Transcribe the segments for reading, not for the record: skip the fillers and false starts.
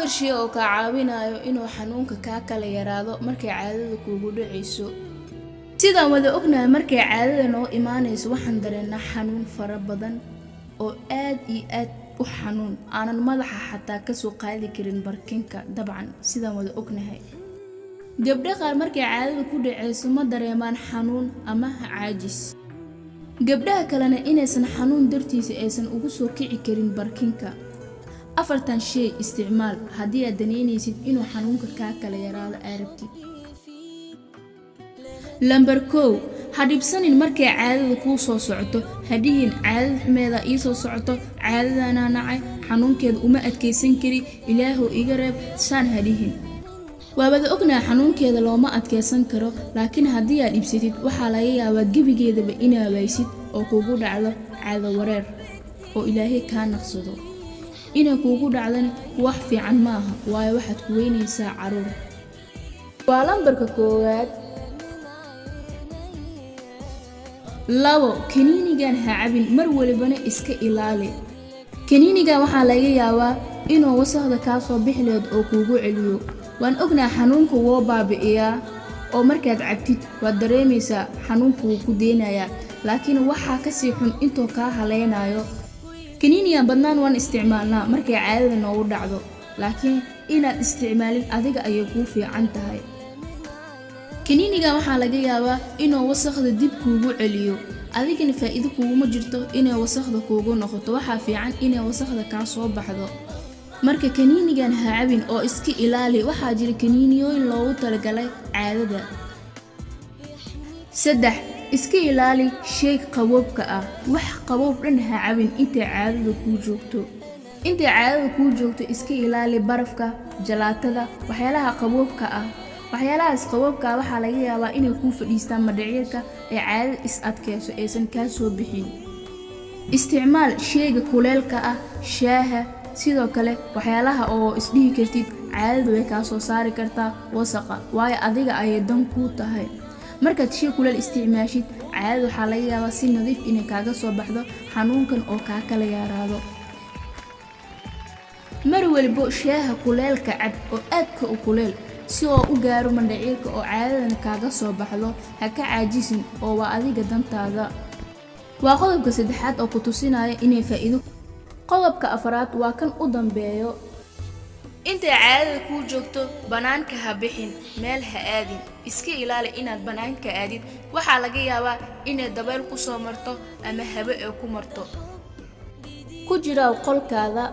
afar shay oo ka caawinayo inuu xanuunka kaa kala yaraado markay caadada kuugu dhacayso. sidaan wada ognahay markay caadada noo imaanayso waxaan dareennaa xanuun fara badan oo aad iyo aad u xanuun aanan madaxa xataa ka soo qaadi karin barkinka. dabcan sidaan wada ognahay gabdho qaar markay caadada ku dhacayso ma dareemaan xanuun ama caajis, gabdhaha kalena inaysan xanuun dartiisa aysan ugu soo kici karin barkinka. afartan shay isticmaal haddii aad daneynaysid inuu xanuunka kaa kala yaraado aragtid. lambar 1 ha dhibsanin markay caadada kuu soo socoto. hadhihin caadada xumeeda ii soo socoto, caadadana nacay, xanuunkeeda uma adkeysan kari, ilaahow iga reeb. saan hadhihin waabada ognahay xanuunkeeda looma adkeysan karo, laakiin haddii aad dhibsatid waxaa laga yaabaa gebigeedaba inaad waysid oo kugu dhacdo caado wareer oo ilaahay kaa naqsado. inay kugu dhacdana wax fiican maaha, waayo waxaad ku weynaysaa caruur. waa lambarka 1. 2 kaniinigan ha cabin, mar walibana iska ilaali. kaniinigan waxaa laga yaabaa inuu wasakhda kaa soo bixi lahayd oo kugu celiyo. waan ognahay xanuunka wuu baabi'iyaa oo markaad cabtid waad dareemaysaa xanuunku wuu ku deenayaa, laakiin waxaa ka sii xun intuu kaa haleynayo. kaniinigan badnaan waan isticmaalnaa markay caadada noogu dhacdo, laakiin inaad isticmaalin adiga ayay kuu fiican tahay. kaniinigan waxaa laga yaabaa inuu wasakhda dib kuugu celiyo, adigana faa'iido kuguma jirto inay wasakhda kuugu noqoto. waxaa fiican inay wasakhda kaa soo baxdo. marka kaniinigan ha cabin oo iska ilaali. waxaa jira kaniiniyooyin loogu talagalay caadada. 3 iska ilaali shay qaboobka ah. wax qaboob dhan ha cabin intay caadada kuu joogto. intay caadada kuu joogto iska ilaali barafka, jalaatada, waxyaalaha qaboobka ah. waxyaalahaas qaboobka waxaa laga yaabaa inay kuu fadhiistaan madhiciirka ee caadada is adkeyso aysan kaa soo bixin. isticmaal shayga kuleelka ah, shaaha, sidoo kale waxyaalaha oo isdhihi kartid caadada way kaa soo saari kartaa wasakha, waayo adiga ayay dan kuu tahay. markaad shay kuleel isticmaashid caadada waxaa laga yaabaa si nadiif inay kaaga soo baxdo, xanuunkan oo kaa kala yaraado. mar walbo shaaha kuleelka cab oo aadka u kuleel si oo u gaaro mandhiciirka oo caadadana kaaga soo baxdo. ha ka caajisin oo waa adiga dantaada. waa qodobka 3 oo ku tusinaya inay faa'iido. qodobka 4 waa kan u dambeeyo. intay caadada kuu joogto banaanka ha bixin, meel ha aadin. iska ilaali inaad banaanka aadid, waxaa laga yaabaa inay dabayl ku soo marto ama hawo ay ku marto. ku jira qolkaada.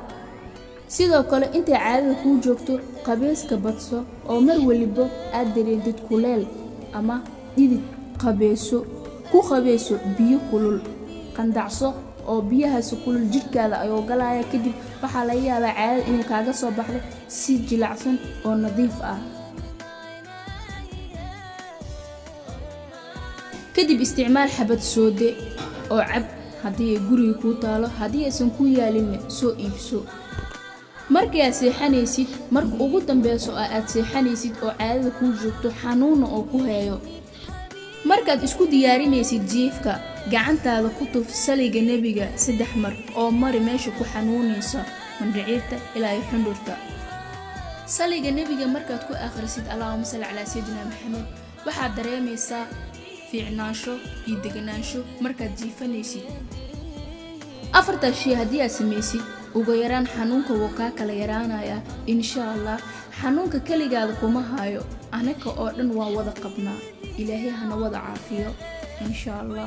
sidoo kale intay caadada kuu joogto qabayska badso oo mar waliba aad dareentid kuleel ama dhidid ku qabayso biyo kulul. qandacso oo biyahaas kulul jidhkaada ayuu galaya, kadib waxaa laga yaabaa caadada inay kaaga soo baxdo si jilicsan oo nadiif ah. kadib isticmaal xabad soode oo cab haddii ay guriga kuu taalo, haddii aysan ku yaalinna soo iibso. markii aad seexanaysid, marka ugu dambeyso aad seexanaysid oo caadada kuu joogto xanuuna oo ku hayo, markaad isku diyaarinaysid jiifka, gacantaada ku tuf saliga nebiga 3 mar oo mari meesha ku xanuunaysa mandhiciirta ilaa ay xundurta. saliga nebiga markaad ku akhrisid Allahumma salli ala sayyidina Muhammad, waxaad dareemaysaa fiicnaansho iyo deganaansho markaad jiifanaysid. 4 shay haddii aad samaysid ugu yaraan xanuunka wuu kaa kala yaraanayaa insha Allah. xanuunka kaligaada kuma hayo, anaka oo dhan waa wada qabnaa. ilaahay hana wada caafiyo insha Allah.